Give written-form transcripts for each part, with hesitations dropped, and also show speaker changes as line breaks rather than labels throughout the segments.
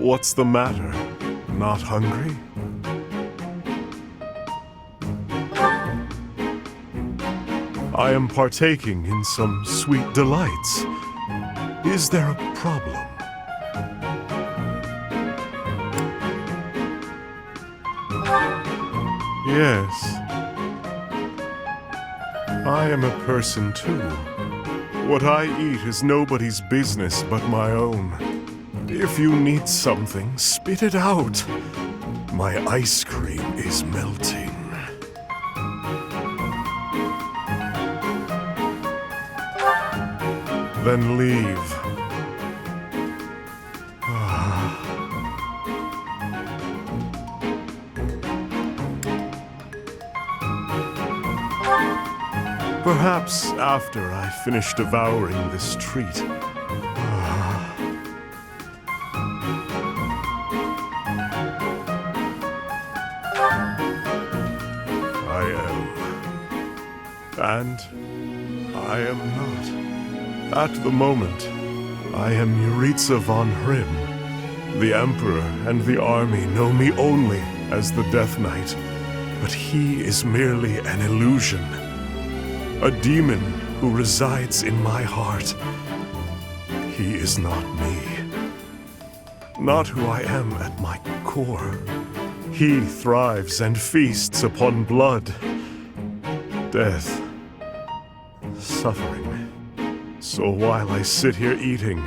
What's the matter? Not hungry? I am partaking in some sweet delights. Is there a problem? Yes. I am a person too. What I eat is nobody's business but my own. If you need something, spit it out. My ice cream is melting. Then leave. Perhaps after I finish devouring this treat. I am. And I am not. At the moment, I am Jeritza von Hrim. The Emperor and the army know me only as the Death Knight, but he is merely an illusion. A demon who resides in my heart. He is not me. Not who I am at my core. He thrives and feasts upon blood, death, suffering. So while I sit here eating,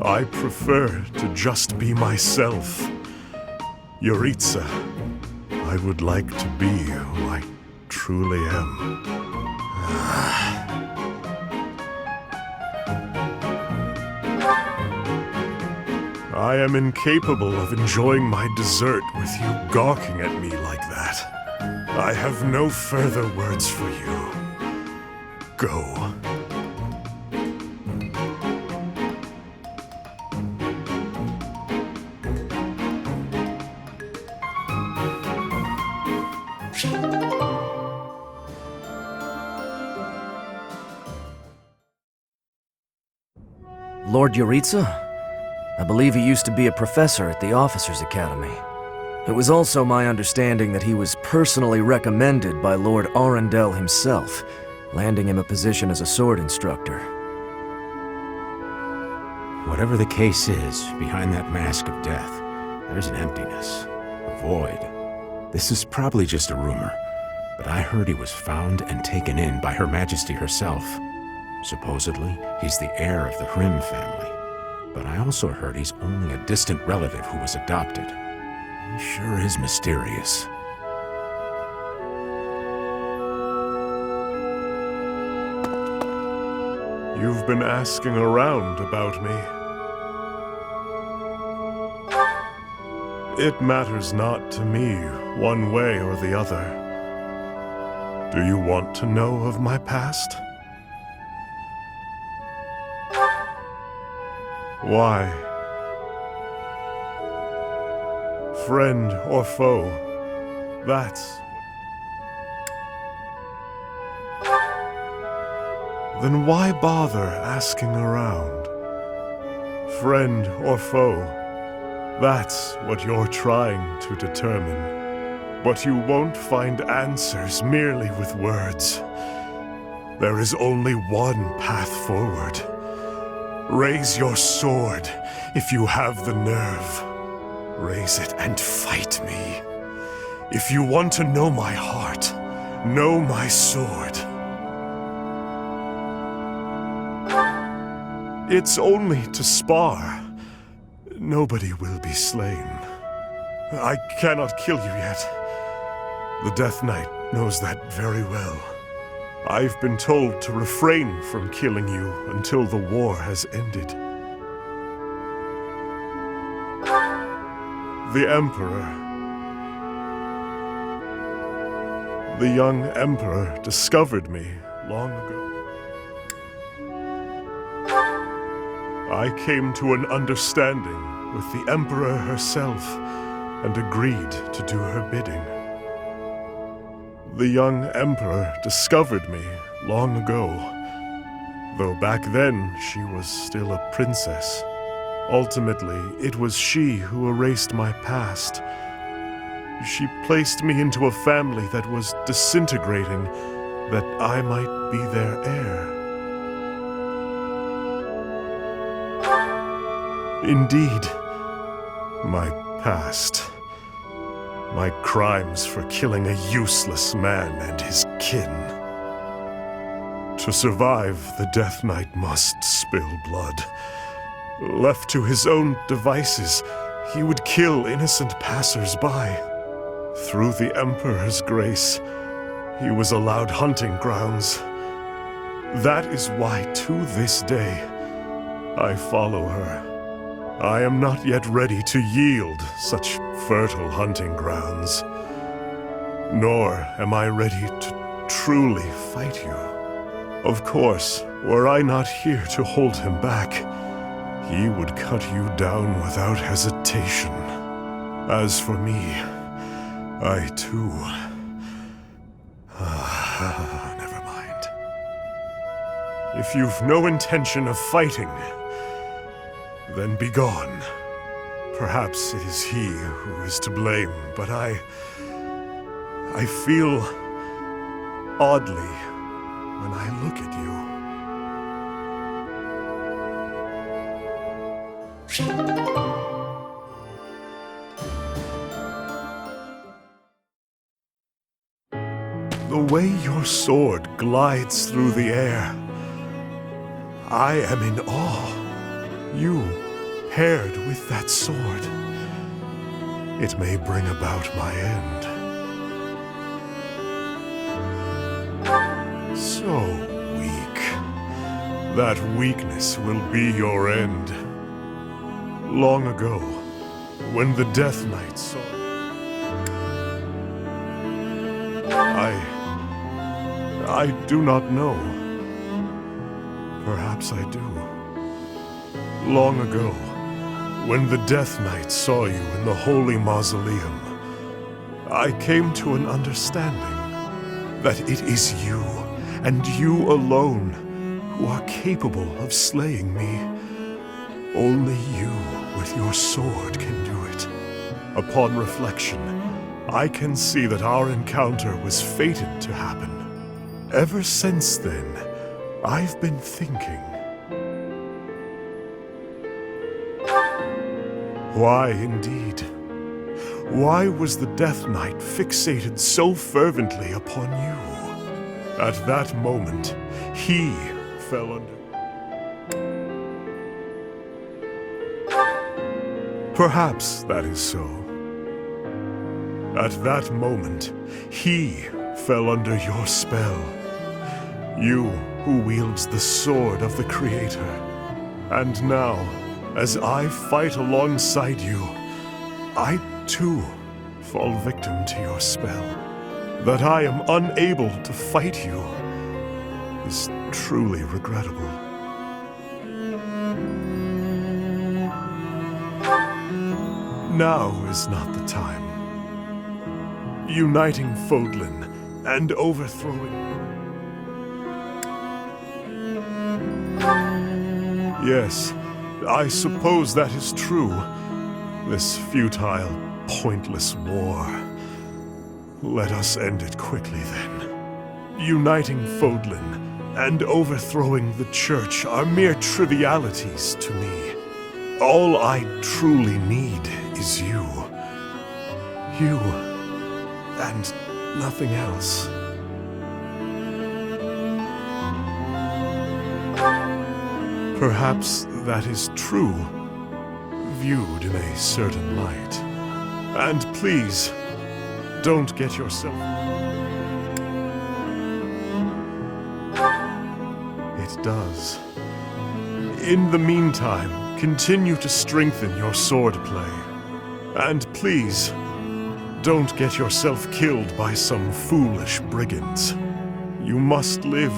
I prefer to just be myself. Jeritza, I would like to be who I truly am. I am incapable of enjoying my dessert with you gawking at me like that. I have no further words for you. Go.
Lord Jeritza? I believe he used to be a professor at the Officers' Academy. It was also my understanding that he was personally recommended by Lord Arundel himself, landing him a position as a sword instructor.
Whatever the case is, behind that mask of death, there's an emptiness, a void. This is probably just a rumor, but I heard he was found and taken in by Her Majesty herself. Supposedly, he's the heir of the Hrim family. But I also heard he's only a distant relative who was adopted. He sure is mysterious.
You've been asking around about me. It matters not to me, one way or the other. Do you want to know of my past? Why? Friend or foe, that's... Then why bother asking around? Friend or foe, that's what you're trying to determine. But you won't find answers merely with words. There is only one path forward. Raise your sword if you have the nerve. Raise it and fight me. If you want to know my heart, know my sword. It's only to spar. Nobody will be slain. I cannot kill you yet. The Death Knight knows that very well. I've been told to refrain from killing you until the war has ended. The Emperor. The young Emperor discovered me long ago. I came to an understanding with the Emperor herself and agreed to do her bidding. The young Emperor discovered me long ago, though back then she was still a princess, Ultimately, it was she who erased my past. She placed me into a family that was disintegrating, that I might be their heir. Indeed, my past. My crimes for killing a useless man and his kin. To survive, the Death Knight must spill blood. Left to his own devices, he would kill innocent passers-by. Through the Emperor's grace, he was allowed hunting grounds. That is why, to this day, I follow her. I am not yet ready to yield such fertile hunting grounds. Nor am I ready to truly fight you. Of course, were I not here to hold him back, he would cut you down without hesitation. As for me, I too... never mind. If you've no intention of fighting, then be gone. Perhaps it is he who is to blame, but I feel oddly when I look at you. The way your sword glides through the air, I am in awe. You, paired with that sword, it may bring about my end. So weak. That weakness will be your end. Long ago, when the Death Knight saw it, I do not know. Perhaps I do. Long ago, when the Death Knight saw you in the Holy Mausoleum, I came to an understanding that it is you, and you alone, who are capable of slaying me. Only you, with your sword, can do it. Upon reflection, I can see that our encounter was fated to happen. Ever since then, I've been thinking. Why, indeed? Why was the Death Knight fixated so fervently upon you? At that moment, he fell under... Perhaps that is so. At that moment, he fell under your spell. You who wields the sword of the Creator. And now, as I fight alongside you, I too fall victim to your spell. That I am unable to fight you is truly regrettable. Now is not the time. Uniting Fodlan and overthrowing... Yes, I suppose that is true. This futile, pointless war. Let us end it quickly then. Uniting Fodlan and overthrowing the Church are mere trivialities to me. All I truly need is you. You, and nothing else. Perhaps that is true, viewed in a certain light. And please, don't get yourself... It does. In the meantime, continue to strengthen your sword play. And please, don't get yourself killed by some foolish brigands. You must live,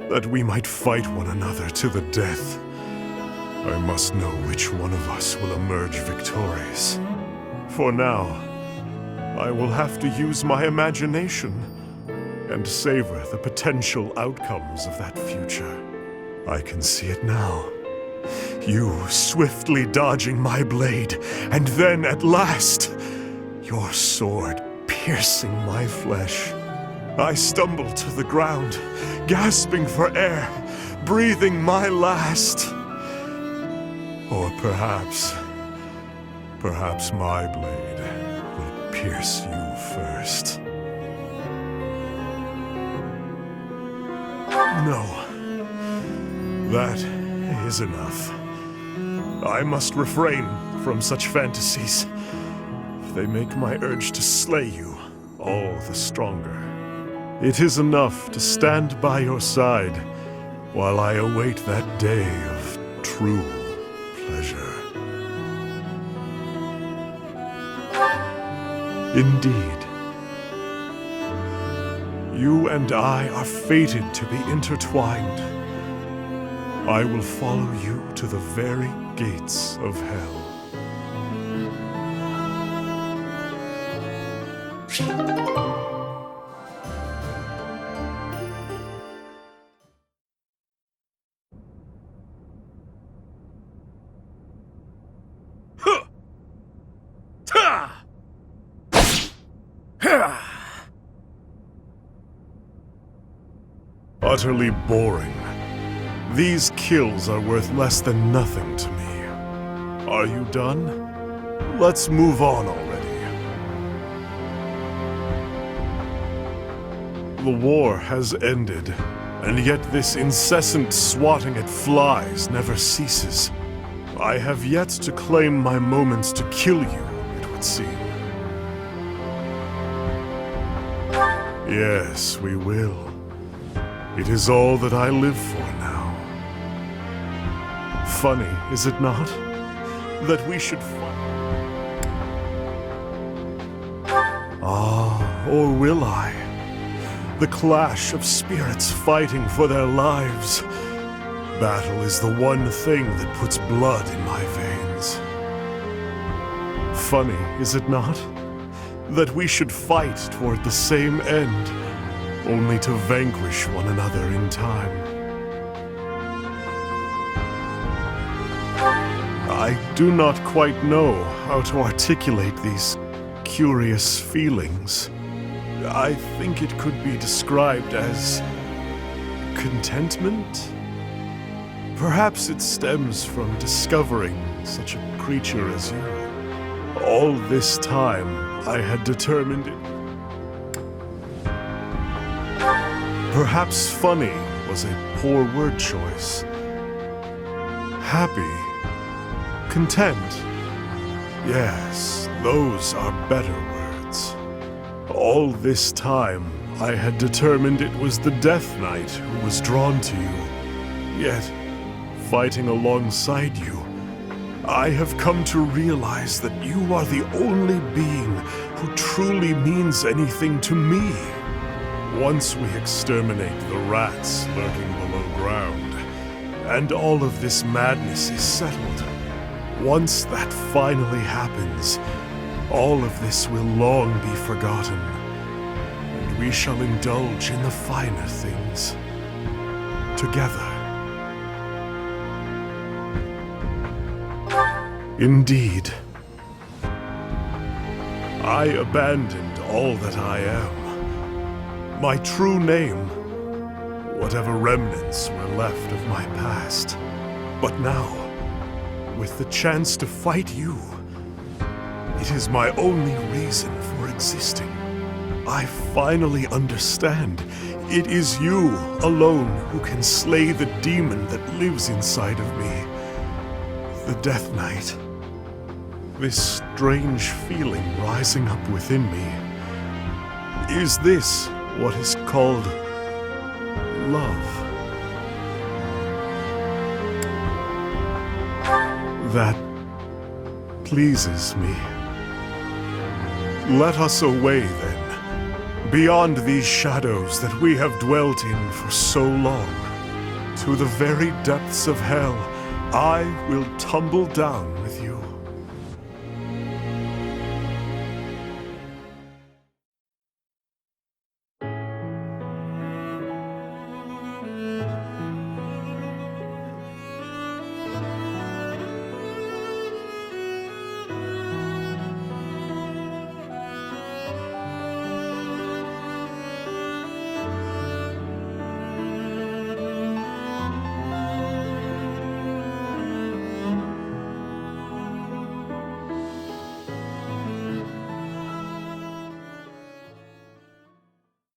that we might fight one another to the death. I must know which one of us will emerge victorious. For now, I will have to use my imagination and savor the potential outcomes of that future. I can see it now. You swiftly dodging my blade, and then at last, your sword piercing my flesh. I stumble to the ground, gasping for air, breathing my last. Or perhaps my blade will pierce you first. No, that is enough. I must refrain from such fantasies. They make my urge to slay you all the stronger. It is enough to stand by your side while I await that day of true pleasure. Indeed, you and I are fated to be intertwined. I will follow you to the very gates of hell. Utterly boring. These kills are worth less than nothing to me. Are you done? Let's move on already. The war has ended, and yet this incessant swatting at flies never ceases. I have yet to claim my moments to kill you, it would seem. Yes, we will. It is all that I live for now. Funny, is it not? That we should fight. Ah, or will I? The clash of spirits fighting for their lives. Battle is the one thing that puts blood in my veins. Funny, is it not? That we should fight toward the same end, only to vanquish one another in time. I do not quite know how to articulate these curious feelings. I think it could be described as contentment? Perhaps it stems from discovering such a creature as you. All this time, I had determined it. Perhaps funny was a poor word choice. Happy, content. Yes, those are better words. All this time, I had determined it was the Death Knight who was drawn to you. Yet, fighting alongside you, I have come to realize that you are the only being who truly means anything to me. Once we exterminate the rats lurking below ground, and all of this madness is settled, once that finally happens, all of this will long be forgotten, and we shall indulge in the finer things together. Indeed, I abandoned all that I am. My true name, whatever remnants were left of my past. But now, with the chance to fight you, it is my only reason for existing. I finally understand. It is you alone who can slay the demon that lives inside of me. The Death Knight. This strange feeling rising up within me. Is this what is called love? That pleases me. Let us away then, beyond these shadows that we have dwelt in for so long. To the very depths of hell, I will tumble down with you.